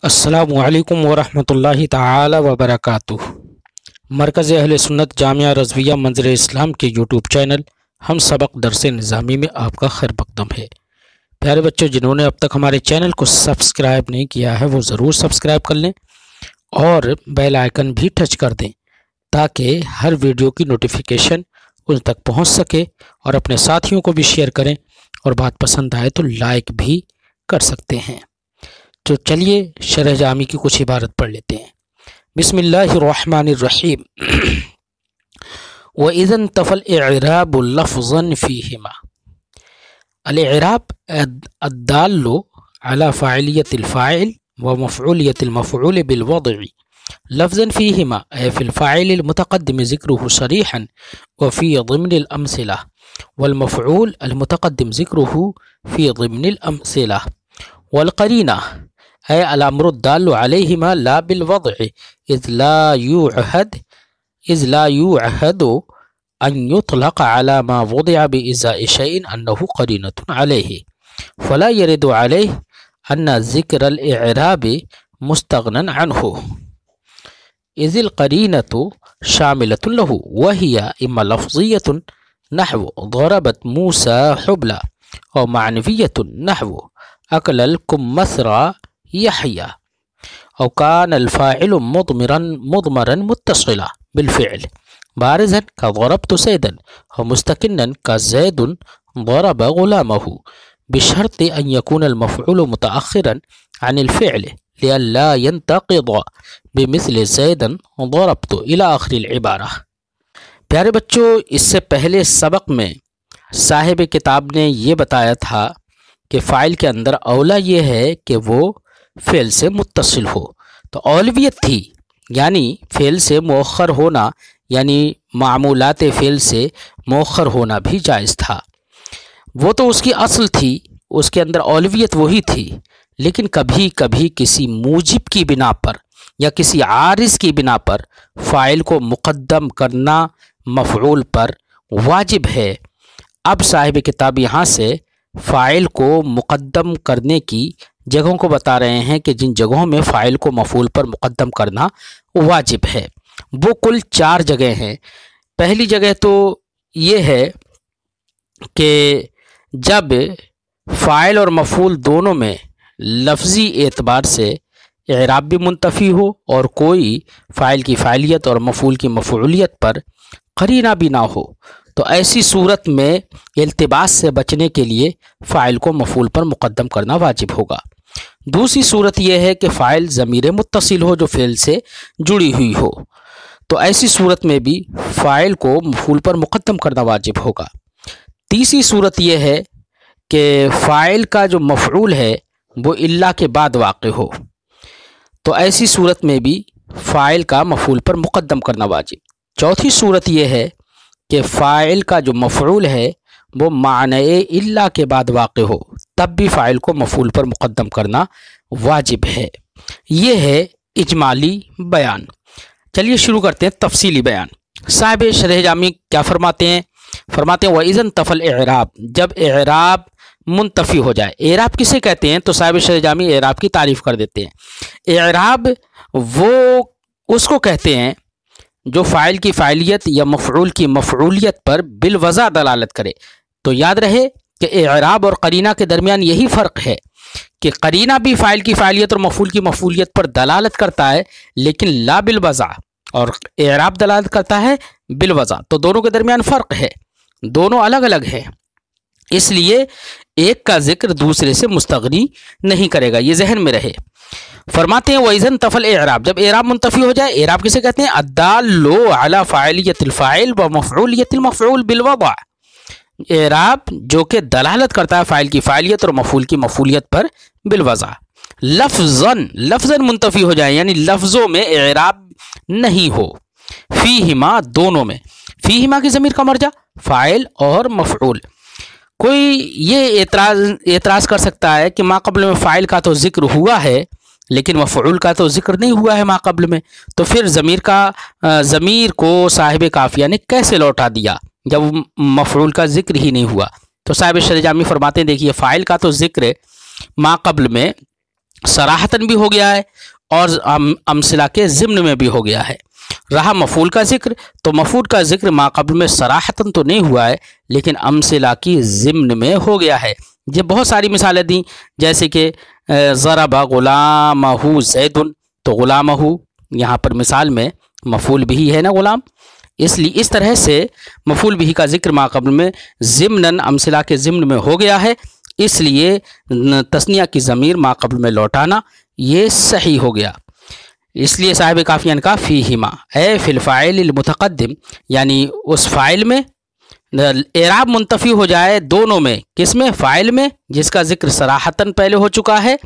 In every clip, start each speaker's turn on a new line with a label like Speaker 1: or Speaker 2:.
Speaker 1: अस्सलामुअलैकुम वरहमतुल्लाहि ताला वबरकातुह। मरकज़ अहले सुन्नत जामिया रज़विया मंज़िल इस्लाम के यूट्यूब चैनल हम सबक दरस निज़ामी में आपका खैर मक़दम है। प्यारे बच्चों, जिन्होंने अब तक हमारे चैनल को सब्सक्राइब नहीं किया है वो ज़रूर सब्सक्राइब कर लें और बेल आइकन भी टच कर दें ताकि हर वीडियो की नोटिफिकेशन उन तक पहुंच सके और अपने साथियों को भी शेयर करें और बात पसंद आए तो लाइक भी कर सकते हैं। तो चलिए शरह जामी की कुछ इबारत पढ़ लेते हैं। बिस्मिल्लाहिर्रहमानिर्रहीम। व इज़न तफ़ल इराब लफ़्ज़न फ़ीहिमा। अल-इराब अद्दाल्लु अला फ़ाइलियतिल फ़ाइल व मफ़ऊलियतिल मफ़ऊल बिल वज़इ लफ़्ज़न फ़ीहिमा ऐ फ़िल फ़ाइलिल मुतक़द्दिम ज़िक्रुहु सरीहन व फ़ी ज़िम्निल अमसिला वल मफ़ऊल अल मुतक़द्दिम ज़िक्रुहु फ़ी ज़िम्निल अमसिला वल क़रीना है अल-अम्रुद्दाल्लु अलैहिमा ला बिल वज़इ इज़ ला युअहदु अन युतलक़ अला मा वुदिअ बिइज़ाइ शैइन अन्नहु क़रीनतुन अलैहि फ़ला यरिदु अलैहि अन्न ज़िक्रल इराबि मुस्तग़नन अन्हु इज़िल क़रीनतु शामिलतुन लहु व हिया इम्मा लफ़्ज़िय्यतुन नहवु ज़रबत मूसा हुबला और मानवियतुन नहवु अकलल कुम्मसरा यहया और कानल फ़ाइल मुदमरन मुत्तसिला बिलफ़िअल बारिज़न का ज़रबतु ज़ैदन और मुस्तकिन्नन का ज़ैदुन ज़रब ग़ुलामहु बिशर्ति अन यकूनल मफ़ऊल मुतअख़िरन अनिल फ़िअल लिअल्ला यंतक़िद बिमिस्ल ज़ैदन ज़रबतु इला आख़िरिल इबारा। प्यारे बच्चों, इससे पहले सबक में साहिब किताब ने ये बताया था कि फ़ाइल के अंदर औला ये है कि वो फ़ेल से मुत्तसिल हो। तो औलवियत थी यानी फ़ेल से मुअख़्ख़र होना, यानी मामूलात फ़ेल से मुअख़्ख़र होना भी जायज़ था। वो तो उसकी असल थी, उसके अंदर औलवियत वही थी। लेकिन कभी कभी किसी मूजिब की बिना पर या किसी आरिज़ की बिना पर फ़ाइल को मुक़द्दम करना मफ़ऊल पर वाजिब है। अब साहिब किताब यहाँ से फ़ाइल को मुक़द्दम करने की जगहों को बता रहे हैं कि जिन जगहों में फ़ाइल को मफ़ऊल पर मुक़द्दम करना वाजिब है वो कुल 4 जगह हैं। पहली जगह तो ये है कि जब फ़ाइल और मफ़ऊल दोनों में लफ्ज़ी एतबार से इराब भी मुंतफ़ी हो और कोई फ़ाइल की फ़ाइलियत और मफ़ऊल की मफ़ऊलियत पर क़रीना भी ना हो, तो ऐसी सूरत में इल्तिबास से बचने के लिए फ़ाइल को मफ़ऊल पर मुक़द्दम करना वाजिब होगा। दूसरी सूरत यह है कि फ़ाइल ज़मीर मुत्तसिल हो जो फ़ेल से जुड़ी हुई हो, तो ऐसी सूरत में भी फ़ाइल को मफ़ऊल पर मुक़द्दम करना वाजिब होगा। तीसरी सूरत यह है कि फ़ाइल का जो मफ़ऊल है वो इल्ला के बाद वाक़ हो, तो ऐसी सूरत में भी फ़ाइल का मफ़ऊल पर मुक़द्दम करना वाजिब। चौथी सूरत यह है कि फ़ाइल का जो मफ़ऊल है वो माने इल्ला के बाद वाक़ हो, तब भी फ़ाइल को मफ़ऊल पर मुक़द्दम करना वाजिब है। ये है इजमाली बयान। चलिए शुरू करते हैं तफसीली बयान। साहिब शरह जामी क्या फरमाते हैं? फरमाते हैं व इज़न तफ़ल इराब, जब इराब मुंतफ़ी हो जाए। इराब किसे कहते हैं? तो साहिब शरह जामी इराब की तारीफ़ कर देते हैं। इराब वो उसको कहते हैं जो फ़ाइल की फ़ाइलियत या मफ़ऊल की मफ़ऊलियत पर बिलवज़ा दलालत करे। तो याद रहे कि इराब और क़रीना के दरमियान यही फ़र्क है कि क़रीना भी फ़ाइल की फ़ाइलियत और मफ़ऊल की मफ़ऊलियत पर दलालत करता है लेकिन ला बिलवज़ा, और इराब दलालत करता है बिलवज़ा। तो दोनों के दरमियान फ़र्क है, दोनों अलग अलग हैं, इसलिए एक का जिक्र दूसरे से मुस्तग़नी नहीं करेगा, ये जहन में रहे। फरमाते हैं वइज़न तफ़ल इराब, जब इराब मुंतफ़ी हो जाए। इराब किसे कहते हैं? अद्दाल्लु अला फ़ाइलियतिल फ़ाइल व मफ़ऊलियतिल मफ़ऊल बिल वज़अ, इराब जो कि दलालत करता है फ़ाइल की फ़ाइलियत और मफ़ऊल की मफ़ऊलियत पर बिलवज़अ। लफ्ज़न मुंतफ़ी हो जाए यानी लफ्ज़ों में इराब नहीं हो। फ़ीहिमा दोनों में, फ़ीहिमा की ज़मीर का मर्जा फ़ाइल और मफ़ऊल। कोई ये एतराज़ कर सकता है कि माक़ब्ल में फ़ाइल का तो ज़िक्र हुआ है लेकिन मफ़ऊल का तो ज़िक्र नहीं हुआ है माक़ब्ल में, तो फिर ज़मीर को साहिब काफ़िया ने कैसे लौटा दिया जब मफ़ऊल का ज़िक्र ही नहीं हुआ? तो साहिब शरह जामी फरमाते हैं देखिए फ़ाइल का तो ज़िक्र माक़ब्ल में सराहतन भी हो गया है और अमसिला के ज़िम्न में भी हो गया है। रहा मफूल का जिक्र, तो मफूल का जिक्र माक़ब्ल में सराहतन तो नहीं हुआ है लेकिन अमसिला की ज़िम्न में हो गया है। ये बहुत सारी मिसालें दी, जैसे कि ज़रबा गुलामहू ज़ैदुन, तो गुलामहू यहाँ पर मिसाल में मफूल भी है ना गुलाम, इसलिए इस तरह से मफूल बिही का जिक्र माक़ब्ल में ज़िम्नन अमसिला के ज़िम्न में हो गया है, इसलिए तस्निया की ज़मीर माक़ब्ल में लौटाना ये सही हो गया। इसलिए साहिब काफ़िया ने कहा फ़ीहिमा ए फ़िल फ़ाइल मुतक़द्दिम, यानी उस फ़ाइल में एराब मुंतफ़ी हो जाए दोनों में, किसमें, फ़ाइल में जिसका जिक्र सराहतन पहले हो चुका है,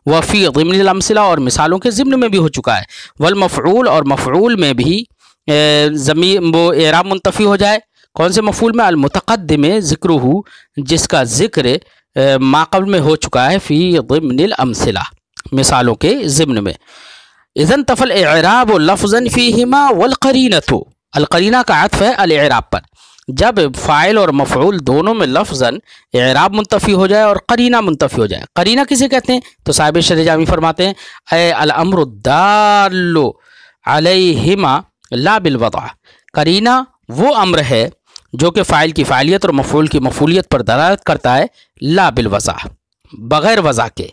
Speaker 1: व फ़ी ज़िम्निल अमसिला और मिसालों के ज़िम्न में भी हो चुका है, वल मफ़ऊल और मफ़ऊल में भी ज़मीर वो एराब मुंतफ़ी हो जाए, कौन से मफ़ऊल में, अल मुतक़द्दिम ज़िक्रुहु जिसका ज़िक्र माक़ब्ल में हो चुका है, फ़ी ज़िम्निल अमसिला मिसालों के ज़िम्न में। इज़न तफ़ल एराब लफ़्ज़न फ़ीहिमा वल क़रीनतु, अल क़रीना का अत्फ़ है अल एराब पर, जब फ़ाइल और मफ़ऊल दोनों में लफ्ज़न एराब मुंतफ़ी हो जाए और क़रीना मुंतफ़ी हो जाए। क़रीना किसे कहते हैं, तो साहिब शरह जामी फरमाते हैं ए अल अम्रु दाल्लु अलैहिमा ला बिल वज़अ, क़रीना वो अम्र है जो कि फ़ाइल की फ़ाइलियत और मफ़ऊल की मफ़ऊलियत पर दलालत करता है, ला बिल वज़अ, बग़ैर वज़ा के।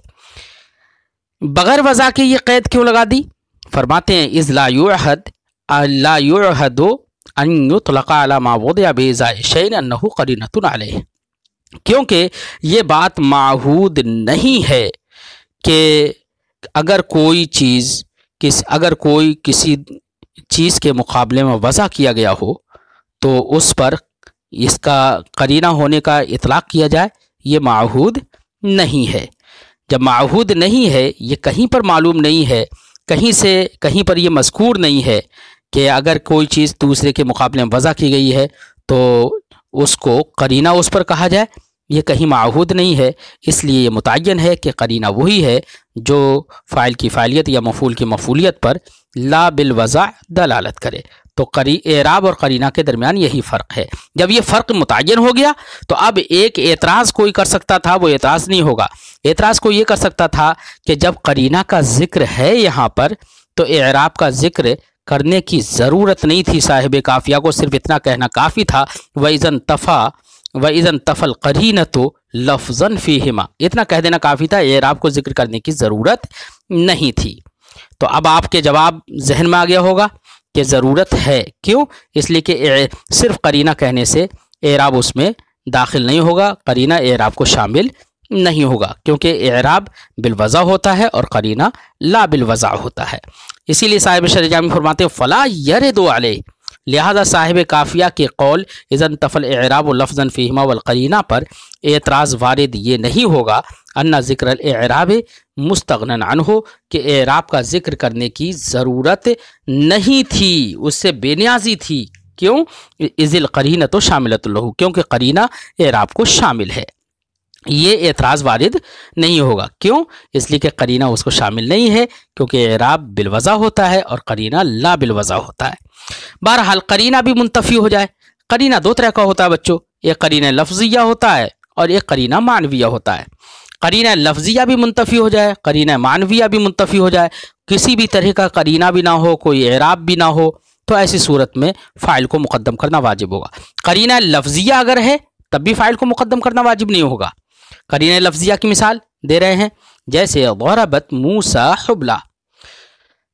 Speaker 1: बग़ैर वज़ा के ये क़ैद क्यों लगा दी, फरमाते हैं इज़ ला युअहदु अन युतलक़ा अला मा वुदिअ बिइज़ाइ शैइन अन्नहु क़रीनतुन अलैहि, क्योंकि ये बात माहूद नहीं है कि अगर कोई किसी चीज़ के मुकाबले में वज़ा किया गया हो तो उस पर इसका क़रीना होने का इतलाक़ किया जाए, ये माहूद नहीं है। जब माहूद नहीं है, ये कहीं पर मालूम नहीं है, कहीं पर ये मज़कूर नहीं है कि अगर कोई चीज़ दूसरे के मुकाबले में वज़ा की गई है तो उसको क़रीना उस पर कहा जाए, ये कहीं माहूद नहीं है, इसलिए ये मुतय्यन है कि क़रीना वही है जो फ़ाइल की फ़ाइलियत या मफ़ूल की मफ़ूलियत पर ला बिल वज़ा दलालत करे। तो एराब और क़रीना के दरमियान यही फ़र्क है। जब ये फ़र्क मुतय्यन हो गया तो अब एक एतराज़ कोई कर सकता था, वो एतराज़ नहीं होगा। एतराज़ को ये कर सकता था कि जब क़रीना का ज़िक्र है यहाँ पर तो एराब का ज़िक्र करने की ज़रूरत नहीं थी, साहिब काफ़िया को सिर्फ इतना कहना काफ़ी था, व इज़न तफ़ल क़रीनतु लफ़्ज़न फ़ीहिमा, इतना कह देना काफ़ी था, एराब को ज़िक्र करने की ज़रूरत नहीं थी। तो अब आपके जवाब जहन में आ गया होगा कि ज़रूरत है, क्यों, इसलिए कि सिर्फ क़रीना कहने से एराब उसमें दाखिल नहीं होगा, क़रीना एराब को शामिल नहीं होगा, क्योंकि एराब बिलवज़ा होता है और क़रीना ला बिलवज़ा होता है। इसीलिए साहिब शरह जामी फरमाते हैं फ़ला यरिदु अलैहि, लिहाजा साहिब काफ़िया के कौल इज़न तफ़ल एराब लफ़्ज़न फ़ीहिमा वल क़रीना पर एतराज़ वारिद ये नहीं होगा अन्ना ज़िक्र एराब मुस्तग़नन अन्हु, कि एराब का ज़िक्र करने की ज़रूरत नहीं थी, उससे बेनियाजी थी। क्यों, इज़िल क़रीना तो शामिलतु लहू, क्योंकि क़रीना एराब को शामिल है, ये एतराज़ वारिद नहीं होगा। क्यों, इसलिए कि क़रीना उसको शामिल नहीं है, क्योंकि एराब बिलवज़ा होता है और क़रीना ला बिलवज़ा होता है। बहरहाल क़रीना भी मुंतफ़ी हो जाए। क़रीना दो तरह का होता है बच्चों, एक क़रीना लफ्ज़िया होता है और एक क़रीना मानविया होता है। क़रीना लफ्ज़िया भी मुंतफ़ी हो जाए, क़रीना मानविया भी मुंतफ़ी हो जाए, किसी भी तरह का क़रीना भी ना हो, कोई एराब भी ना हो, तो ऐसी सूरत में फ़ाइल को मुक़द्दम करना वाजिब होगा। क़रीना लफ्ज़िया अगर है तब भी फ़ाइल को मुक़द्दम करना वाजिब नहीं होगा। क़रीना लफ्ज़िया की मिसाल दे रहे हैं, जैसे ज़रबत मूसा हुबला,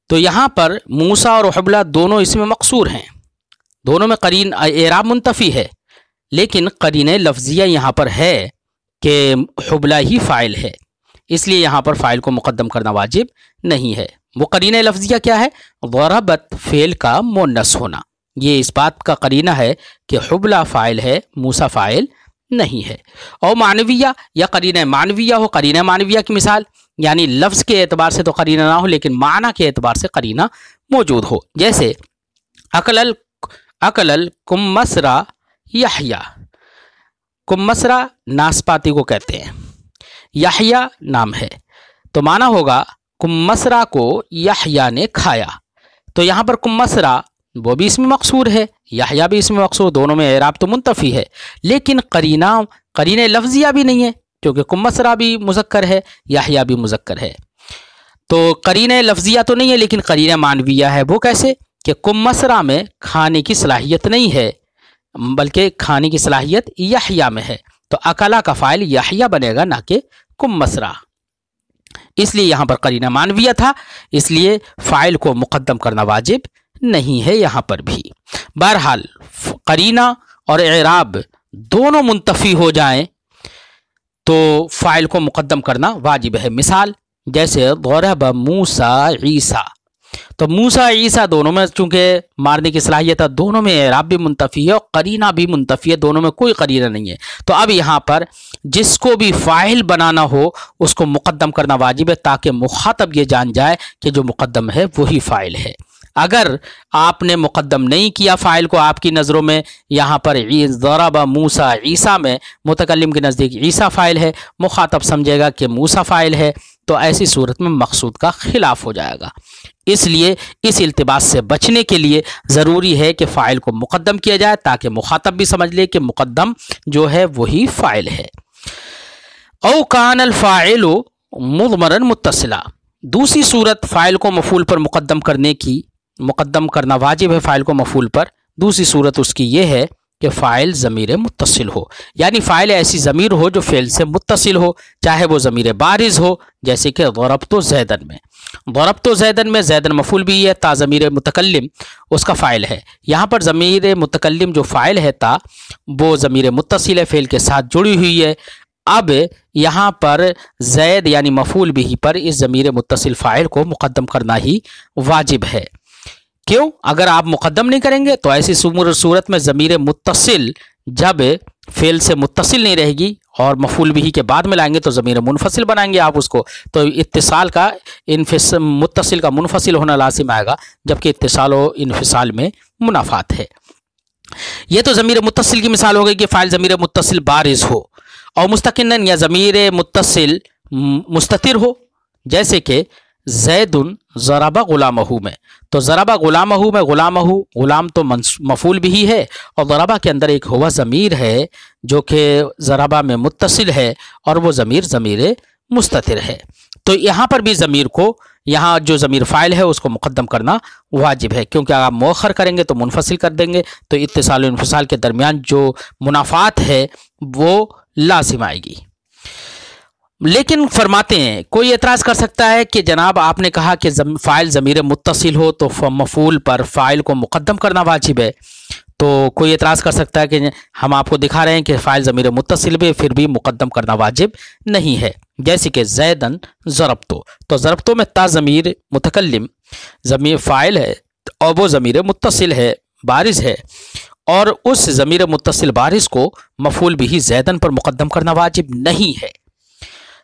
Speaker 1: तो यहाँ पर मूसा और हुबला दोनों इसमें मक़सूर हैं, दोनों में क़रीन एराब मुंतफ़ी है, लेकिन क़रीना लफ्ज़िया यहाँ पर है कि हुबला ही फ़ाइल है, इसलिए यहाँ पर फ़ाइल को मुक़द्दम करना वाजिब नहीं है। वो क़रीना लफ्ज़िया क्या है, ज़रबत फ़ेल का मुन्नस होना, ये इस बात का क़रीना है कि हुबला फ़ाइल है, मूसा फ़ाइल नहीं है। और मानविया या क़रीना मानविया हो, क़रीना मानविया की मिसाल यानी लफ्ज़ के एतबार से तो क़रीना ना हो लेकिन माना के एतबार से क़रीना मौजूद हो, जैसे अकलल कुम्मसरा यहया, कुम्मसरा नाशपाती को कहते हैं, यहया नाम है, तो माना होगा कुम्मसरा को यहया ने खाया। तो यहाँ पर कुम्मसरा वो भी इसमें मक़सूर है, यहया भी इसमें मक़सूर, दोनों में एराब तो मुंतफ़ी है, लेकिन क़रीना लफ्ज़िया भी नहीं है, क्योंकि कुम्मसरा भी मुज़क्कर है, यहया भी मुज़क्कर है। तो करीना लफ्जिया तो नहीं है, लेकिन करीना मानविया है। वो कैसे कि कुम मसरा में खाने की सलाहियत नहीं है, बल्कि खाने की सलाहियत यहया में है। तो अकला का फ़ाइल यहया बनेगा, ना कि कुम मसरा। इसलिए यहाँ पर करीना मानविया था, इसलिए फ़ाइल को मुक़द्दम करना वाजिब नहीं है यहाँ पर भी। बहरहाल करीना और एराब दोनों मुंतफ़ी हो जाएं तो फ़ाइल को मुक़द्दम करना वाजिब है। मिसाल जैसे ज़रब मूसा ईसा, तो मूसा ईसा दोनों में चूंकि मारने की सलाहियत है, दोनों में एराब भी मुंतफ़ी है और करीना भी मुंतफ़ी है, दोनों में कोई करीना नहीं है। तो अब यहाँ पर जिसको भी फ़ाइल बनाना हो उसको मुक़द्दम करना वाजिब है, ताकि मुखातब ये जान जाए कि जो मुक़द्दम है वही फ़ाइल है। अगर आपने मुक़द्दम नहीं किया फ़ाइल को, आपकी नज़रों में यहाँ पर ज़रब मूसा ईसा में मुतकल्लिम के नज़दीक ईसा फ़ाइल है, मुखातब समझेगा कि मूसा फ़ाइल है, तो ऐसी सूरत में मकसूद का खिलाफ हो जाएगा। इसलिए इस इल्तिबास से बचने के लिए ज़रूरी है कि फ़ाइल को मुक़द्दम किया जाए, ताकि मुखातब भी समझ ले कि मुक़द्दम जो है वही फ़ाइल है। औ कान अल फ़ाइलु मुज़मरन मुत्तसिला, दूसरी सूरत फ़ाइल को मफ़ूल पर मुक़द्दम करना वाजिब है फ़ाइल को मफ़ूल पर। दूसरी सूरत उसकी ये है कि फ़ाइल ज़मीर मुत्तसिल हो, यानी फ़ाइल ऐसी ज़मीर हो जो फ़ेल से मुत्तसिल हो, चाहे वो ज़मीर बारिज़ हो, जैसे कि ज़रबतो ज़ैदन में। ज़रबतो ज़ैदन में ज़ैदन मफ़ूल भी है, ता ज़मीर मुतकल्लिम उसका फ़ाइल है। यहाँ पर ज़मीर मुतकल्लिम जो फ़ाइल है ता, वो ज़मीर मुत्तसिल है, फ़ेल के साथ जुड़ी हुई है। अब यहाँ पर ज़ैद यानी मफ़ूल बिही पर इस ज़मीर मुत्तसिल फ़ाइल को मुक़द्दम करना ही वाजिब है। क्यों? अगर आप मुक़द्दम नहीं करेंगे तो ऐसी सूरत में ज़मीर मुत्तसिल जब फ़ेल से मुत्तसिल नहीं रहेगी और मफ़ूल बिही के बाद में लाएंगे तो ज़मीर मुनफसिल बनाएंगे आप उसको, तो इत्तिसाल का मुत्तसिल का मुनफसिल होना लाजिम आएगा, जबकि इत्तिसाल व इन्फिसाल में मुनाफात है। ये तो ज़मीर मुत्तसिल की मिसाल हो गई कि फ़ाइल ज़मीर मुत्तसिल बारिज़ हो और मुस्तकिनन या ज़मीर मुत्तसिल मुस्ततिर हो, जैसे कि ज़ैदुन ज़रबा गुलामहू में। तो ज़रबा गुलामहू में गुलाम तो मफ़ूल भी है और ज़रबा के अंदर एक हुआ ज़मीर है जो कि ज़रबा में मुत्तसिल है और वो ज़मीर मुस्ततिर है। तो यहाँ पर भी ज़मीर को, यहाँ जो ज़मीर फ़ाइल है उसको मुक़द्दम करना वाजिब है, क्योंकि अगर आप मुअख़्ख़र करेंगे तो मुनफसिल कर देंगे, तो इत्तिसाल और इन्फिसाल के दरमियान जो मुनाफ़ात है वो लाजिम आएगी। लेकिन फरमाते हैं, कोई एतराज़ कर सकता है कि जनाब आपने कहा कि फ़ाइल ज़मीर मुत्तसिल हो तो मफ़ूल पर फ़ाइल को मुक़द्दम करना वाजिब है। तो कोई एतराज़ कर सकता है कि हम आपको दिखा रहे हैं कि फ़ाइल ज़मीर मुत्तसिल भी फिर भी मुक़द्दम करना वाजिब नहीं है, जैसे कि ज़ैदन ज़रबतो। तो ज़रबतो में ता ज़मीर मुतकल्लिम ज़मीर फ़ाइल है और वो ज़मीर मुत्तसिल है, बारिज़ है, और उस ज़मीर मुत्तसिल बारिज़ को मफ़ूल बिही ज़ैदन पर मुक़द्दम करना वाजिब नहीं है।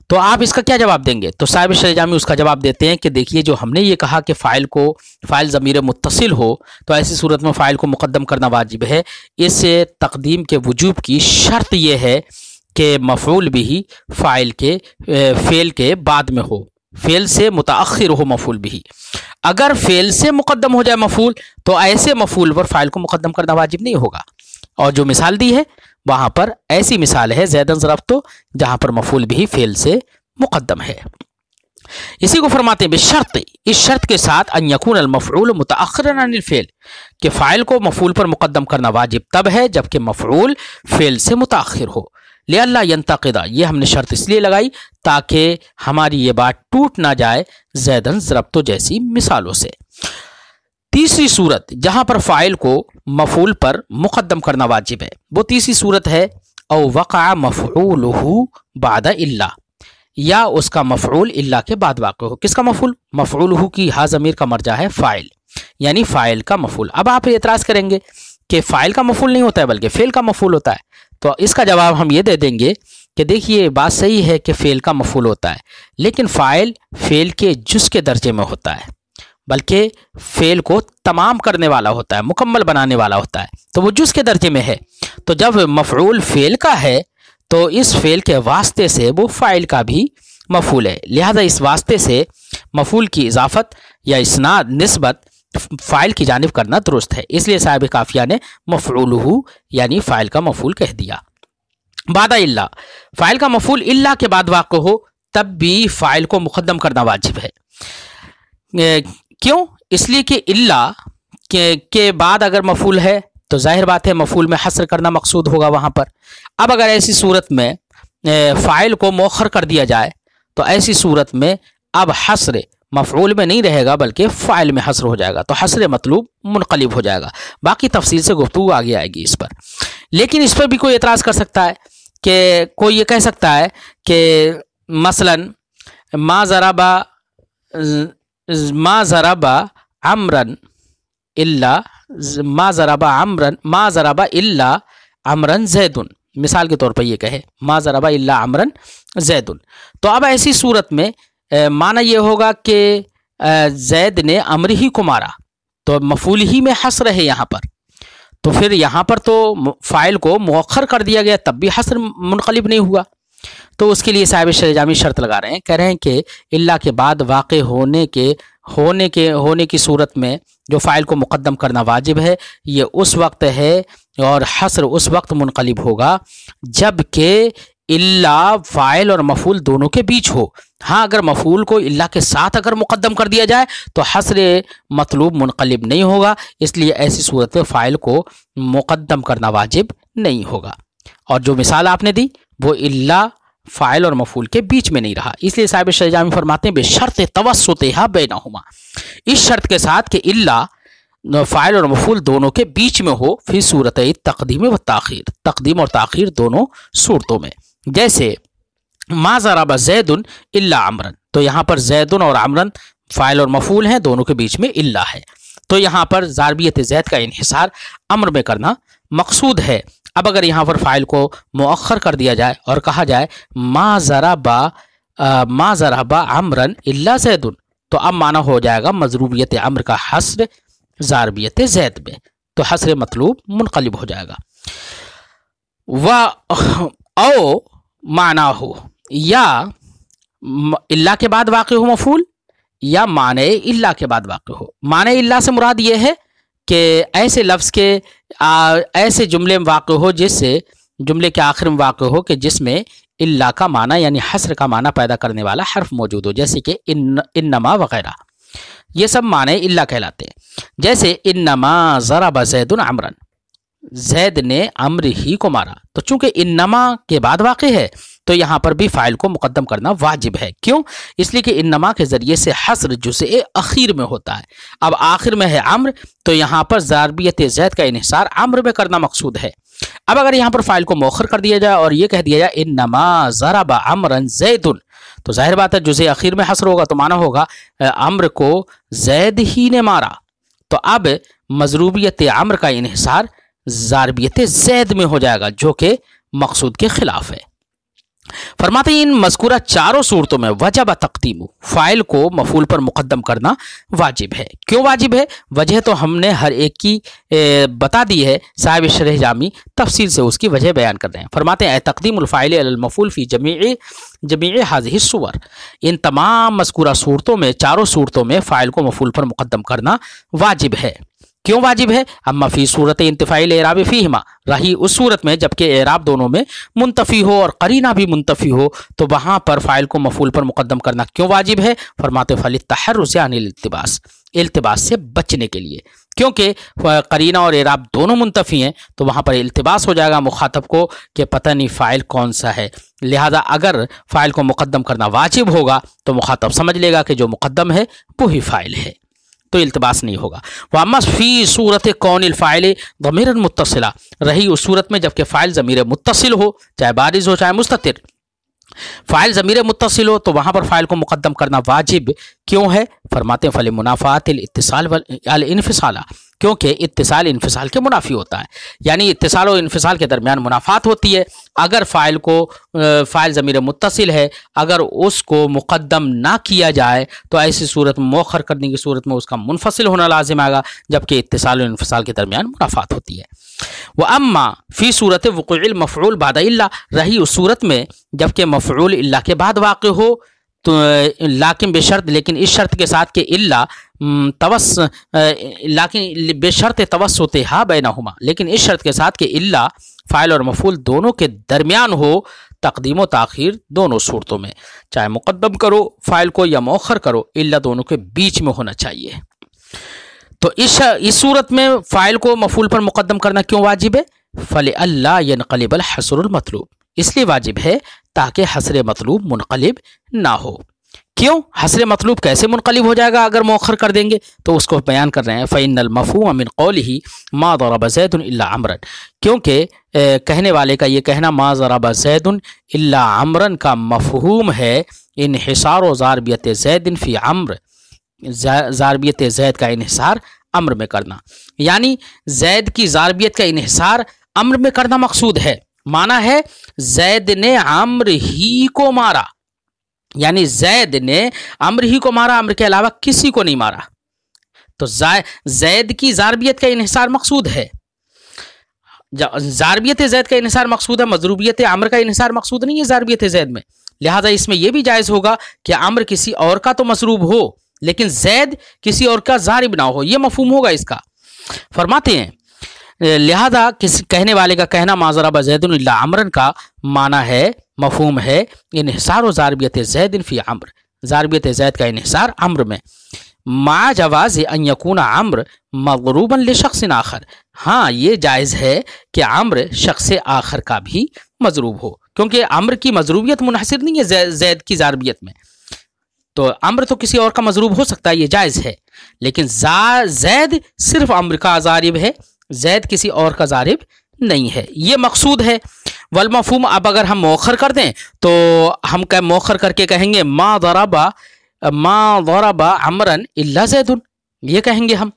Speaker 1: तो आप इसका क्या जवाब देंगे? तो साहिब शरह जामी उसका जवाब देते हैं कि देखिए, जो हमने ये कहा कि फ़ाइल ज़मीर मुत्तसिल हो तो ऐसी सूरत में फ़ाइल को मुक़द्दम करना वाजिब है, इस तक़दीम के वजूब की शर्त यह है कि मफ़ऊल बिही फ़ाइल के फ़ेल के बाद में हो, फ़ेल से मुतअख़िर हो मफ़ऊल बिही। अगर फ़ेल से मुक़द्दम हो जाए मफ़ऊल, तो ऐसे मफ़ऊल पर फ़ाइल को मुक़द्दम करना वाजिब नहीं होगा। और जो मिसाल दी है वहाँ पर ऐसी मिसाल है ज़ैदन ज़रबतो, जहाँ पर मफ़ऊल बिही फ़ेल से मुक़द्दम है। इसी को फरमाते हैं बिशर्त, इस शर्त के साथ अन यकून अल मफ़ऊल मुतअख़िरन अनिल फ़ेल, कि फ़ाइल को मफ़ऊल पर मुक़द्दम करना वाजिब तब है जबकि मफ़ऊल फ़ेल से मुतअख़िर हो। लिअल्ला यंतक़िदा, ये हमने शर्त इसलिए लगाई ताकि हमारी ये बात टूट ना जाए ज़ैदन ज़रबतो जैसी मिसालों से। तीसरी सूरत जहाँ पर फ़ाइल को मफ़ऊल पर मुक़द्दम करना वाजिब है, वो तीसरी सूरत है औ वक़अ मफ़ऊलुहु बाद इल्ला, या उसका मफ़ऊल इल्ला के बाद वाक़ हो। किसका मफ़ऊल? मफ़ऊलुहु की हा ज़मीर का मर्जा है फ़ाइल, यानी फ़ाइल का मफ़ऊल। अब आप एतराज़ करेंगे कि फ़ाइल का मफ़ऊल नहीं होता है बल्कि फ़ेल का मफ़ऊल होता है, तो इसका जवाब हम ये दे देंगे कि देखिए, बात सही है कि फ़ेल का मफ़ऊल होता है, लेकिन फ़ाइल फ़ेल के जुज़ के दर्जे में होता है, बल्कि फ़ेल को तमाम करने वाला होता है, मुकम्मल बनाने वाला होता है, तो वो जुज़ के दर्जे में है। तो जब मफ़ऊल फ़ेल का है तो इस फ़ेल के वास्ते से वो फ़ाइल का भी मफ़ऊल है, लिहाजा इस वास्ते से मफ़ऊल की इजाफ़त या इसनाद निस्बत फ़ाइल की जानिब करना दुरुस्त है। इसलिए साहिब काफ़िया ने मफ़ऊलुहु यानी फ़ाइल का मफ़ऊल कह दिया। बादा इल्ला, फ़ाइल का मफ़ऊल इल्ला के बाद वाक़ हो तब भी फ़ाइल को मुक़द्दम करना वाजिब है। क्यों? इसलिए कि इल्ला के बाद अगर मफूल है तो जाहिर बात है मफूल में हस्र करना मकसूद होगा वहां पर। अब अगर ऐसी सूरत में फ़ाइल को मौखर कर दिया जाए तो ऐसी सूरत में अब हस्र मफऊल में नहीं रहेगा बल्कि फ़ाइल में हस्र हो जाएगा, तो हस्र मतलूब मुनक़लिब हो जाएगा। बाकी तफसील से गुफ्तगू आगे आएगी इस पर। लेकिन इस पर भी कोई एतराज़ कर सकता है कि कोई ये कह सकता है कि मसलन मा ज़रबा अमरन इल्ला अमरन जैदुन, मिसाल के तौर पर ये कहे मा ज़रबा इल्ला अमरन जैदुन, तो अब ऐसी सूरत में माना ये होगा कि जैद ने अमर ही को मारा, तो मफूल ही में हस्र है यहाँ पर, तो फिर यहाँ पर तो फ़ाइल को मुअख्खर कर दिया गया तब भी हस्र मुनक़लिब नहीं हुआ। तो उसके लिए साहिब शरजामी शर्त लगा रहे हैं, कह रहे हैं कि इल्ला के बाद वाक़े होने की सूरत में जो फ़ाइल को मुक़द्दम करना वाजिब है ये उस वक्त है और हस्र उस वक्त मुनक़लिब होगा जबकि इल्ला फ़ाइल और मफूल दोनों के बीच हो। हाँ, अगर मफूल को इल्ला के साथ अगर मुक़द्दम कर दिया जाए तो हस्र मतलूब मुनक़लिब नहीं होगा, इसलिए ऐसी सूरत में फ़ाइल को मुक़द्दम करना वाजिब नहीं होगा। और जो मिसाल आपने दी वो इल्ला फ़ाइल और मफूल के बीच में नहीं रहा, इसलिए साहिब शरजामी फरमाते हैं बेशर्त तवस्सुतिहा बैनहुमा, इस शर्त के साथ कि इल्ला फ़ाइल और मफूल दोनों के बीच में हो, फिर सूरत तक़दीम व ताख़ीर, तक़दीम और ताख़ीर दोनों सूरतों में। जैसे मा ज़रबा ज़ैदुन इल्ला अमरन, तो यहाँ पर ज़ैदुन और अमरन फ़ाइल और मफूल हैं, दोनों के बीच में इल्ला है, तो यहाँ पर ज़ारबियत ज़ैद का इन्हिसार अम्र में करना मकसूद है। अब अगर यहाँ पर फ़ाइल को मुअख्खर कर दिया जाए और कहा जाए मा ज़रबा अमरन इल्ला ज़ैदुन, तो अब माना हो जाएगा मज़रूबियत अम्र का हस्र ज़ारबियत ज़ैद में, तो हस्र मतलूब मुनक़लिब हो जाएगा। औ माना हो, या इल्ला के बाद वाक़े हो मफूल या माने इल्ला के बाद वाक़े हो। माने इल्ला से मुराद ये है कि ऐसे लफ्ज़ के ऐसे जुमले में वाक़े हो, जिससे जुमले के आखिर में वाक़े हो कि जिसमें इल्ला का माना यानी हस्र का माना पैदा करने वाला हर्फ मौजूद हो, जैसे कि इन्नमा वग़ैरह, ये सब माने इल्ला कहलाते हैं। जैसे इन्नमा ज़रबा ज़ैदुन अमरन, जैद ने अम्र ही को मारा, तो चूंकि इन्नमा के बाद वाक़े है तो यहाँ पर भी फ़ाइल को मुक़द्दम करना वाजिब है। क्यों? इसलिए कि इन्नमा के ज़रिए से हस्र जुज़े आखिर में होता है। अब आखिर में है अम्र, तो यहाँ पर ज़ारबियत ज़ैद का इन्हिसार अम्र में करना मकसूद है। अब अगर यहाँ पर फ़ाइल को मौखर कर दिया जाए और ये कह दिया जाए इन्नमा ज़रबा अमरन ज़ैदुन, तो जाहिर बात है जुज़े आखिर में हस्र होगा, तो माना होगा अम्र को जैद ही ने मारा, तो अब मज़रूबियत अम्र का इन्हिसार ज़ारबियत ज़ैद में हो जाएगा, जो कि मकसूद के खिलाफ है। फरमाते हैं इन मज़कूरा चारों सूरतों में वजब तक़दीमु, फ़ाइल को मफूल पर मुक़द्दम करना वाजिब है। क्यों वाजिब है? वजह तो हमने हर एक की बता दी है, साहिब शरह जामी तफसील से उसकी वजह बयान कर रहे हैं। फरमाते हैं तक़दीमुल फ़ाइल अलल मफ़ूल फ़ी जमीअ हाज़िहि सुवर, इन तमाम मज़कूरा सूरतों में, चारों सूरतों में फ़ाइल को मफूल पर मुक़द्दम करना वाजिब है। क्यों वाजिब है? अम्मा फ़ी सूरत इंतिफ़ाइल एराब फ़ीहिमा, रही उस सूरत में जबकि एराब दोनों में मुंतफ़ी हो और करीना भी मुंतफ़ी हो, तो वहाँ पर फ़ाइल को मफूल पर मुक़द्दम करना क्यों वाजिब है? फरमाते फ़लित्तहर्रुज़ अनिल इल्तिबास, इल्तिबास से बचने के लिए, क्योंकि करीना और एराब दोनों मुंतफ़ी हैं, तो वहाँ पर इल्तिबास हो जाएगा मुखातब को कि पता नहीं फ़ाइल कौन सा है। लिहाजा अगर फ़ाइल को मुक़द्दम करना वाजिब होगा तो मुखातब समझ लेगा कि जो मुक़द्दम है वही फ़ाइल है, तो इल्तिबास नहीं होगा। वअम्मा फ़ी सूरत कौनिल फ़ाइल ज़मीरन मुत्तसिला, रही उस सूरत में जबकि फ़ाइल ज़मीर मुत्तसिल हो, चाहे बारिज़ हो चाहे मुस्ततिर, फ़ाइल ज़मीर मुत्तसिल हो, तो वहाँ पर फ़ाइल को मुक़द्दम करना वाजिब क्यों है? फरमाते हैं फ़ल मुनाफ़ातिल इत्तिसाल वल इन्फ़िसाला, क्योंकि इत्तिसाल इन्फ़िसाल के मुनाफी होता है, यानी इत्तिसाल और इन्फ़िसाल के दरमियान मुनाफ़ात होती है। अगर फ़ाइल को फ़ाइल ज़मीर मुत्तसिल है, अगर उसको मुक़द्दम ना किया जाए तो ऐसी सूरत में मौखर करने की सूरत में उसका मुनफ़सिल होना लाजिम आएगा, जबकि इत्तिसाल और इन्फ़िसाल के दरमियान मुनाफ़ात होती है। व अम्मा फ़ी सूरत वक़ूइल मफ़ऊल बाद इल्ला, रही उस सूरत में जबकि मफ़ऊल इल्ला के बाद वाक़ हो, तो लाकिन बेशर्त, लेकिन इस शर्त के साथ कि इल्ला लाकिन बेशर्त तवस्सुतिहा बैनहुमा, लेकिन इस शर्त के साथ कि इल्ला फ़ाइल और मफ़ूल दोनों के दरमियान हो, तकदीम व ताखीर दोनों सूरतों में, चाहे मुकद्दम करो फ़ाइल को या मौखर करो, इल्ला दोनों के बीच में होना चाहिए। तो इस सूरत में फ़ाइल को मफ़ूल पर मुकद्दम करना क्यों वाजिब है? फ़लिअल्ला यनक़लिबल हस्रुल मतलूब, इसलिए वाजिब है ताकि हस्र मतलूब मुनक़लिब ना हो। क्यों? हस्र मतलूब कैसे मुनक़लिब हो जाएगा अगर मौखर कर देंगे? तो उसको बयान कर रहे हैं। फ़इन्नल मफ़हूम मिन क़ौलिही मा ज़रब ज़ैदुन इल्ला अमरन, क्योंकि कहने वाले का ये कहना मा ज़रब ज़ैदुन इल्ला अमरन का मफ़हूम है इन्हिसार व ज़ारबियत ज़ैदिन फ़ी अम्र, ज़ारबियत ज़ैद का इन्हिसार अम्र में करना, यानी ज़ैद की ज़ारबियत का इन्हिसार अम्र में करना मकसूद है। माना है ज़ैद ने अम्र ही को मारा, यानी ज़ैद ने अम्र ही को मारा, अम्र के अलावा किसी को नहीं मारा। तो ज़ैद की ज़ारबियत का इन्हिसार मकसूद है, ज़ारबियत ज़ैद का इन्हिसार मकसूद है, मज़रूबियत अम्र का इन्हिसार मकसूद नहीं है ज़ारबियत ज़ैद में। लिहाजा इसमें यह भी जायज़ होगा कि अम्र किसी और का तो मसरूब हो लेकिन ज़ैद किसी और का ज़ारिब ना हो, यह मफहूम होगा इसका। फरमाते हैं लिहाजा किसी कहने वाले का कहना मा ज़रब ज़ैदुन इल्ला अमरन का माना है, मफहूम है इन्हिसार व ज़ारबियत ज़ैदिन फ़ी अम्र, ज़ारबियत ज़ैद का इन्हिसार अम्र में, मा जवाज़ अन यकूना अम्र मग़रूबन लिशख़्सिन आखर, हाँ ये जायज़ है कि अम्र शख्स आखर का भी मज़रूब हो, क्योंकि अम्र की मज़रूबियत मुनहसिर नहीं है ज़ैद की ज़ारबियत में। तो अम्र तो किसी और का मज़रूब हो सकता है, ये जायज़ है, लेकिन ज़ैद सिर्फ अम्र का ज़ारिब है, ज़ैद किसी और का ज़ारिब नहीं है, ये मकसूद है। वल मफ़हूम, अब अगर हम मौखर कर दें तो हम क्या मौखर करके कहेंगे मा ज़रबा अमरन इल्ला ज़ैदुन, ये कहेंगे हम।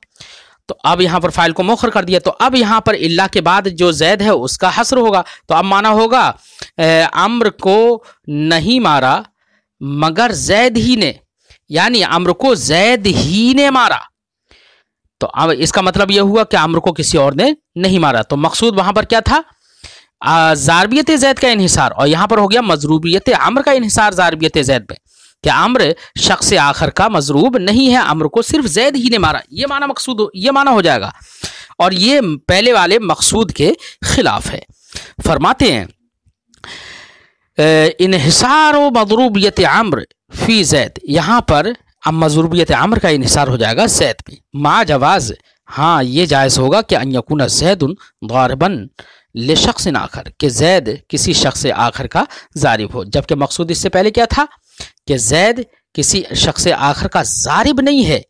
Speaker 1: तो अब यहाँ पर फ़ाइल को मौखर कर दिया, तो अब यहाँ पर इल्ला के बाद जो ज़ैद है उसका हस्र होगा। तो अब माना होगा अम्र को नहीं मारा मगर ज़ैद ही ने, यानी अम्र को ज़ैद ही ने मारा। तो अब इसका मतलब यह हुआ कि अम्र को किसी और ने नहीं मारा। तो मकसूद वहां पर क्या था? ज़ारबियत ज़ैद का इन्हिसार, और यहां पर हो गया मज़रूबियत अम्र का इन्हिसार ज़ारबियत ज़ैद में, कि अम्र शख्स आखर का मज़रूब नहीं है, अम्र को सिर्फ ज़ैद ही ने मारा, ये माना मकसूद, ये माना हो जाएगा, और ये पहले वाले मकसूद के खिलाफ है। फरमाते हैं इन्हिसार व मज़रूबियत अम्र फ़ी ज़ैद, यहाँ पर अब मज़रूबियत अम्र का इन्हिसार हो जाएगा ज़ैद में, मा जवाज़, हाँ ये जायज़ होगा कि अन यकून ज़ैदुन ज़ारिबन लिशख़्सिन आखर, कि ज़ैद किसी शख्स आखर का ज़ारिब हो, जबकि मकसूद इससे पहले क्या था कि ज़ैद किसी शख्स आखर का ज़ारिब नहीं है,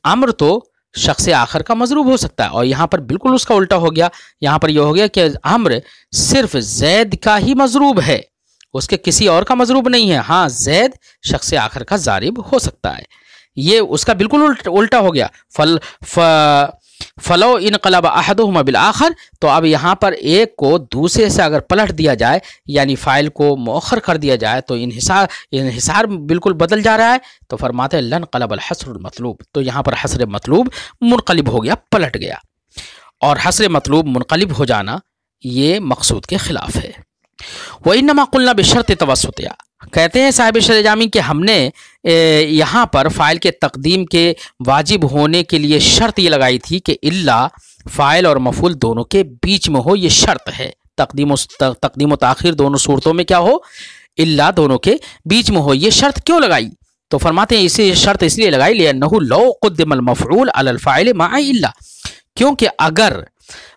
Speaker 1: अम्र तो शख्स आखर का मज़रूब हो सकता है, और यहाँ पर बिल्कुल उसका उल्टा हो गया। यहाँ पर यह हो गया कि अम्र सिर्फ ज़ैद का ही मज़रूब है, उसके किसी और का मज़रूब नहीं है। हाँ ज़ैद शख्स आखर का ज़ारिब हो सकता है, ये उसका बिल्कुल उल्टा हो गया। फलो इनक़लब अहदुहुमा बिल आखर, तो अब यहाँ पर एक को दूसरे से अगर पलट दिया जाए, यानी फ़ाइल को मौखर कर दिया जाए, तो इन्हिसार बिल्कुल बदल जा रहा है। तो फरमाते हैं लन क़लबल हस्रुल मतलूब, तो यहाँ पर हस्र मतलूब मुनक़लिब हो गया, पलट गया, और हस्र मतलूब मुनक़लिब हो जाना ये मकसूद के ख़िलाफ़ है। व इन्नमा क़ुलना बिशर्त तवस्सुतिया, कहते हैं साहिब शरह जामी कि हमने यहाँ पर फ़ाइल के तकदीम के वाजिब होने के लिए शर्त ये लगाई थी कि इल्ला फ़ाइल और मफ़ूल दोनों के बीच में हो, ये शर्त है। तकदीम व ताख़ीर दोनों सूरतों में क्या हो? इल्ला दोनों के बीच में हो। ये शर्त क्यों लगाई? तो फरमाते हैं इसे शर्त इसलिए लगाई लिअन्नहु लौ क़ुद्दिमल मफ़ऊल अलल फ़ाइल मअ इल्ला, क्योंकि अगर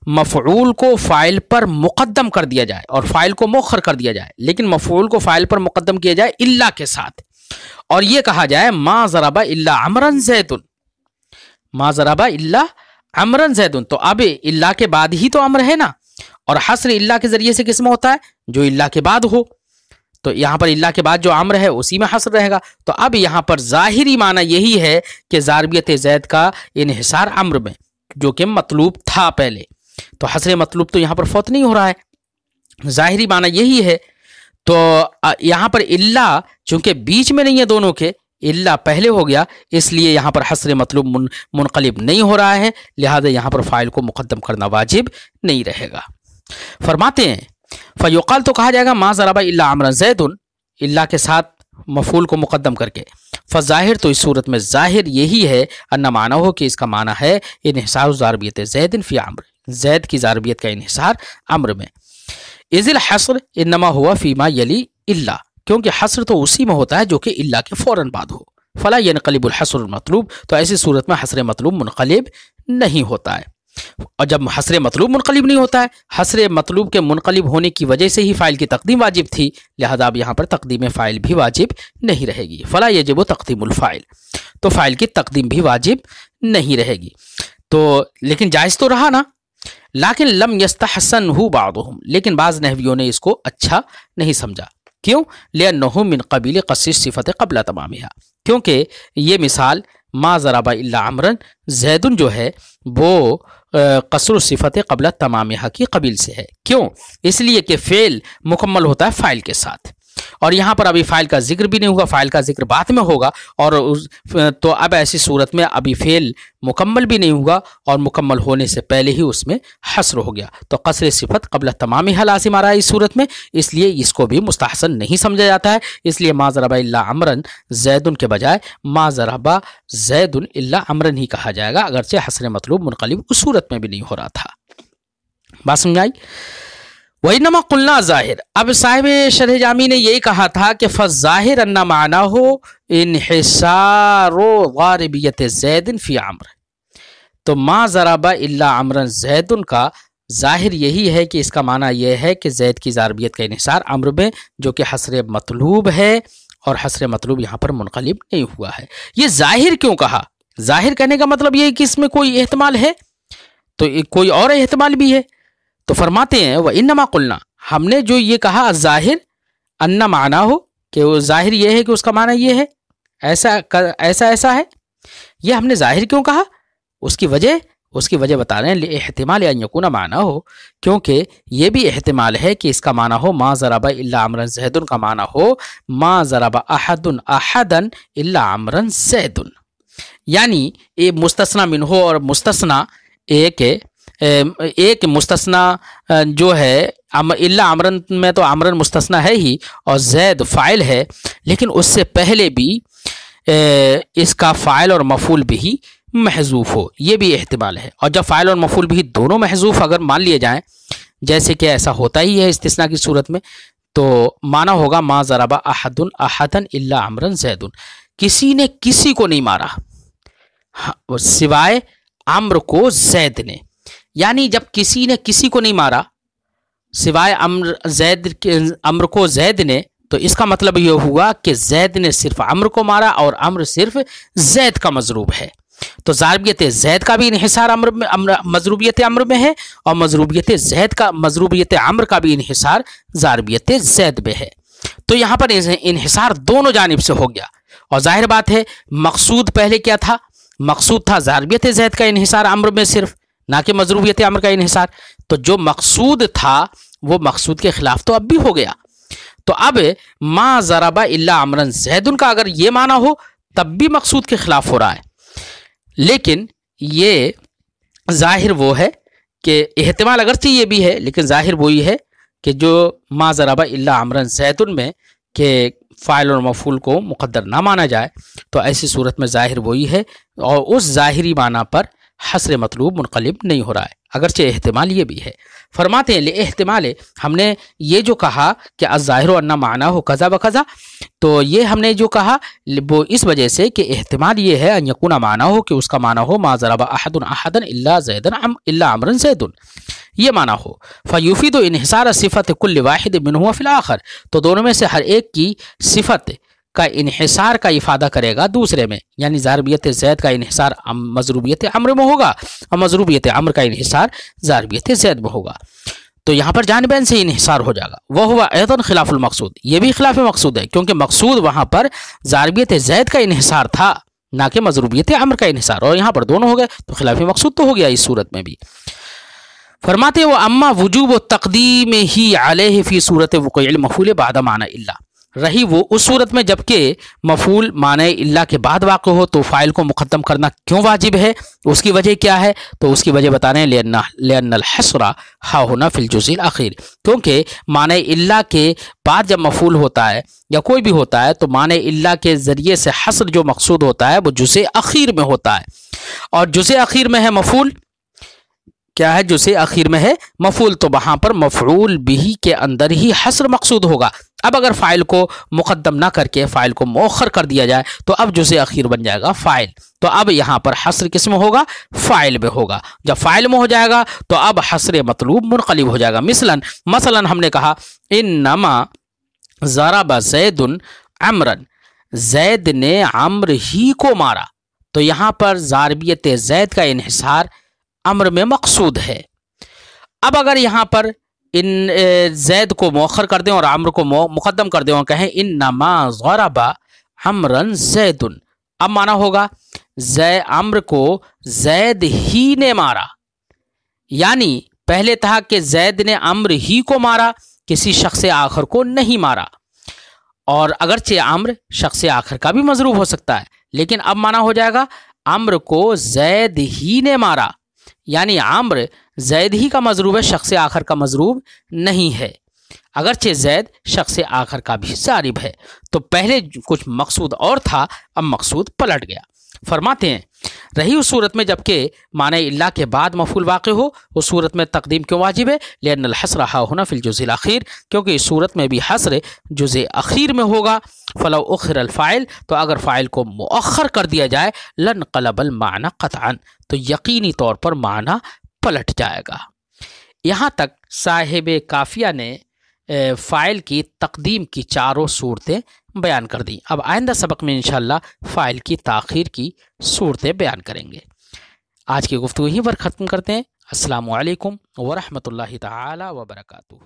Speaker 1: मफ़ऊल को फ़ाइल पर मुक़द्दम कर दिया जाए और फ़ाइल को मुअख्खर कर दिया जाए, लेकिन मफ़ऊल को फ़ाइल पर मुक़द्दम किया जाए इल्ला के साथ, और ये कहा जाए मा ज़रबा इल्ला अमरन ज़ैदुन, मा ज़रबा इल्ला अमरन ज़ैदुन, तो अब इल्ला के बाद ही तो अमर है ना, और हस्र इल्ला के ज़रिए से किसमें होता है? जो इल्ला के बाद हो। तो यहाँ पर इल्ला के बाद जो अम्र है उसी में हस्र रहेगा। तो अब यहाँ पर ज़ाहिरी माना यही है कि ज़ारबियत ज़ैद का इन्हिसार अम्र में, जो कि मतलूब था पहले, तो हस्र मतलूब तो यहाँ पर फौत नहीं हो रहा है, ज़ाहिरी माना यही है। तो यहाँ पर इल्ला चूंकि बीच में नहीं है दोनों के, इल्ला पहले हो गया, इसलिए यहाँ पर हस्र मतलूब मुनक़लिब नहीं हो रहा है, लिहाजा यहाँ पर फ़ाइल को मुक़द्दम करना वाजिब नहीं रहेगा। फरमाते हैं फ़युक़ाल, तो कहा जाएगा मा ज़रबा इल्ला अमरन ज़ैदुन, इल्ला के साथ मफ़ूल को मुक़द्दम करके। फ़ज़ाहिर, तो इस सूरत में ज़ाहिर यही है अन्ना माना हो कि इसका माना है इन्हिसार ज़ारबियत ज़ैदिन फ़ी अम्र, ज़ैद की ज़ारबियत का इन्हिसार अम्र में। इज़िल हस्र इन्नमा हुआ फीमा यली इल्ला, क्योंकि हस्र तो उसी में होता है जो कि इल्ला के फौरन बाद हो। फला यनक़लिबुल हस्रुल मतलूब, तो ऐसी सूरत में हस्र मतलूब मुनक़लिब नहीं होता है। और जब हस्र मतलूब मुनक़लिब नहीं होता है, हस्र मतलूब के मुनक़लिब होने की वजह से ही फ़ाइल की तक़दीम वाजिब थी, लिहाजा अब यहाँ पर तक़दीम फ़ाइल भी वाजिब नहीं रहेगी। फला यजिबु तक़दीमुल फ़ाइल, तो फ़ाइल की तक़दीम भी वाजिब नहीं रहेगी। तो लेकिन जायज़ तो रहा ना। लाकिन लम यस्तहसनहु बादुहुम, लेकिन बाज़ नहवियों ने इसको अच्छा नहीं समझा। क्यों? लिअन्नहु मिन क़बील क़स्स सिफ़त क़ब्ल तमामिहा, क्योंकि ये मिसाल मा ज़रबा इल्ला अमरन ज़ैदुन जो है वो कसर सिफ़त क़ब्ल तमामिहा की कबील से है। क्यों? इसलिए कि फ़ेल मुकम्मल होता है फ़ाइल के साथ, और यहाँ पर अभी फ़ाइल का जिक्र भी नहीं होगा, फ़ाइल का जिक्र बाद में होगा। और तो अब ऐसी सूरत में अभी फ़ेल मुकम्मल भी नहीं हुआ और मुकम्मल होने से पहले ही उसमें हस्र हो गया, तो कसर सिफ़त क़ब्ल तमामिहा लाज़िम आ रहा है इस सूरत में, इसलिए इसको भी मुस्तहसन नहीं समझा जाता है। इसलिए मा ज़रबा इल्ला अमरन ज़ैदुन के बजाय मा ज़रबा ज़ैदुन इल्ला अमरन ही कहा जाएगा, अगरचे हस्र मतलूब मुनक़लिब उस सूरत में भी नहीं हो रहा था। बात समझ आई? वइन्नमा कुल्ना ज़ाहिर, अब साहिब शरह जामी ने यही कहा था कि फ़ज़ाहिर अन्ना माना हो इन्हिसारो ग़ारिबियत ज़ैदिन फ़ी अम्र, तो मा ज़रबा इल्ला अमरन ज़ैदुन का ज़ाहिर यही है कि इसका माना यह है कि ज़ैद की ज़ारबियत का इन्हिसार अम्र में, जो कि हस्र मतलूब है, और हस्र मतलूब यहाँ पर मुनक़लिब नहीं हुआ है। ये ज़ाहिर क्यों कहा? ज़ाहिर कहने का मतलब ये है कि इसमें कोई एहतमाल है, तो कोई और एहतमाल भी है। तो फरमाते हैं वह इन्नमा कुल्ना, हमने जो ये कहा ज़ाहिर अन्ना माना हो, कि वो ज़ाहिर ये है कि उसका माना ये है, ऐसा है। ये हमने ज़ाहिर क्यों कहा? उसकी वजह बता रहे हैं। एहतिमाल अन यकूना माना हो, क्योंकि ये भी एहतिमाल है कि इसका माना हो मा ज़रबा इल्ला अमरन ज़ैदुन का माना हो मा ज़रबा अहदुन अहदन इल्ला अमरन ज़ैदुन, यानी ये मुस्तस्ना मिन्हो और मुस्तस्ना एक मुस्तस्ना जो है इल्ला अमरन में, तो अमरन मुस्तस्ना है ही और ज़ैद फ़ाइल है, लेकिन उससे पहले भी इसका फ़ाइल और मफ़ूल भी महज़ूफ़ हो, ये भी एहतिमाल है। और जब फ़ाइल और मफ़ूल भी दोनों महज़ूफ़ अगर मान लिए जाएं, जैसे कि ऐसा होता ही है इस्तिस्ना की सूरत में, तो माना होगा मा ज़रबा अहदुन अहदन इल्ला अमरन ज़ैदुन, किसी ने किसी को नहीं मारा सिवाय अम्र को ज़ैद ने, यानी जब किसी ने किसी को नहीं मारा सिवाय अम्र को ज़ैद ने, तो इसका मतलब यह हुआ कि ज़ैद ने सिर्फ अम्र को मारा और अम्र सिर्फ ज़ैद का मज़रूब है। तो ज़ारबियत ज़ैद का भी इन्हिसार मज़रूबियत अम्र में है, और मज़रूबियत अम्र का भी इन्हिसार ज़ारबियत ज़ैद में है। तो यहाँ पर इन्हिसार दोनों जानिब से हो गया। और जाहिर बात है मकसूद पहले क्या था? मकसूद था ज़ारबियत ज़ैद का इन्हिसार अम्र में सिर्फ, ना कि मज़रूबियत अम्र का इन्हिसार। तो जो मकसूद था वो मकसूद के खिलाफ तो अब भी हो गया। तो अब मा ज़रबा इल्ला अमरन ज़ैदुन का अगर ये माना हो तब भी मकसूद के खिलाफ हो रहा है, लेकिन ये ज़ाहिर वो है कि एहतिमाल अगरचे ये भी है, लेकिन ज़ाहिर वही है कि जो मा ज़रबा इल्ला अमरन ज़ैदुन में के फ़ाइल और मफ़ूल को मुक़द्दर ना माना जाए, तो ऐसी सूरत में ज़ाहिर वही है, और उस ज़ाहिरी माना पर हस्र मतलूब मुनक़लिब नहीं हो रहा है, अगरचे एहतिमाल ये भी है। फरमाते हैं ले एहतिमाल, हमने ये जो कहा कि अज़्ज़ाहिरु अन्ना माना हो कज़ा व कज़ा, तो ये हमने जो कहा वो इस वजह से कि एहतिमाल ये है अन यकूना माना हो कि उसका माना हो मा ज़रबा अहदुन अहदन इल्ला अमरन ज़ैदुन, ये माना हो। फ़युफ़ीदु इन्हिसार सिफ़त कुल्ल वाहिद मिन्हु फ़िल आखिर, तो दोनों में से हर एक की सिफ़त का इन्हिसार का इफ़ादा करेगा दूसरे में, यानी ज़ारबियत ज़ैद का इन्हिसार मज़रूबियत अम्र में होगा और मज़रूबियत अम्र का इन्हिसार ज़ारबियत ज़ैद में होगा। तो यहाँ पर जानिबैन से इन्हिसार हो जाएगा। वह हुआ ऐतन खिलाफुल मकसूद, ये भी खिलाफ मकसूद है, क्योंकि मकसूद वहाँ पर ज़ारबियत ज़ैद का इन्हिसार था, ना कि मज़रूबियत अम्र का इन्हिसार, और यहाँ पर दोनों हो गए, तो खिलाफ मकसूद तो हो गया इस सूरत में भी। फरमाते वो अम्मा वजूब व तक़दीम ही अलैहि फ़ी सूरत वक़ूइल मफ़ूल बाद माना इल्ला, रही वो उस सूरत में जबकि मफ़ूल माने इल्ला के बाद वाक़ हो, तो फ़ाइल को मुक़द्दम करना क्यों वाजिब है, उसकी वजह क्या है? तो उसकी वजह बता रहे हैं लिअन्नल हस्रा हाहुना फ़िल जुज़इल अख़ीर, क्योंकि माने इल्ला के बाद जब मफ़ूल होता है या कोई भी होता है, तो माने इल्ला के ज़रिए से हस्र जो मकसूद होता है वो जुज़े अख़ीर में होता है, और जुज़े अख़ीर में है मफ़ूल, क्या है, जुज़े आखिर में है मफूल, तो वहां पर मफऊल बिही के अंदर ही हस्र मकसूद होगा। अब अगर फ़ाइल को मुक़द्दम ना करके फ़ाइल को मौखर कर दिया जाए तो अब जुज़े आखिर बन जाएगा फ़ाइल। तो अब यहाँ पर हस्र किस में होगा, फ़ाइल में होगा। जब फ़ाइल में हो जाएगा तो अब हस्र मतलूब मुनक़लिब हो जाएगा। मसलन हमने कहा इन्नमा ज़रब ज़ैदुन अमरन, जैद ने अम्र ही को मारा, तो यहाँ पर ज़ारबियत जैद का इन्हिसार अम्र में मकसूद है। अब अगर यहाँ पर इन जैद को मौखर कर दें और अम्र को मुक़द्दम कर दें और कहें इन्नमा ज़रबा अमरन जैदुन, अब माना होगा अम्र को जैद ही ने मारा, यानी पहले था कि जैद ने अम्र ही को मारा, किसी शख्स आखिर को नहीं मारा। और अगरचे अम्र शख्स आखिर का भी मजरूब हो सकता है, लेकिन अब माना हो जाएगा अम्र को जैद ही ने मारा, यानी अम्र जैद ही का मजरूब है, शख्स आखिर का मजरूब नहीं है, अगरचे जैद शख्स आखिर का भी जारिब है। तो पहले कुछ मकसूद और था, अब मकसूद पलट गया। फरमाते हैं रही उस सूरत में जबकि माने इल्ला के बाद मफूल वाक़ हो, उस सूरत में तकदीम क्यों वाजिब है, लिअन्नल हस्र हाहुना फिल जुज़िल अखीर, क्योंकि इस सूरत में भी हस्र जुज़े अखीर में होगा। फलौ उखिरल फ़ाइल, तो अगर फ़ाइल को मुअख्खर कर दिया जाए, लन क़लबल माना क़तअन, तो यकीनी तौर पर माना पलट जाएगा। यहाँ तक साहिब काफ़िया ने फ़ाइल की तकदीम की चारों सूरतें बयान कर दी। अब आइंदा सबक में इंशाअल्लाह फ़ाइल की ताख़ीर की सूरतें बयान करेंगे। आज की गुफ्तगू यहीं पर ख़त्म करते हैं। अस्सलामु अलैकुम व रहमतुल्लाहि तआला व बरकातुहू।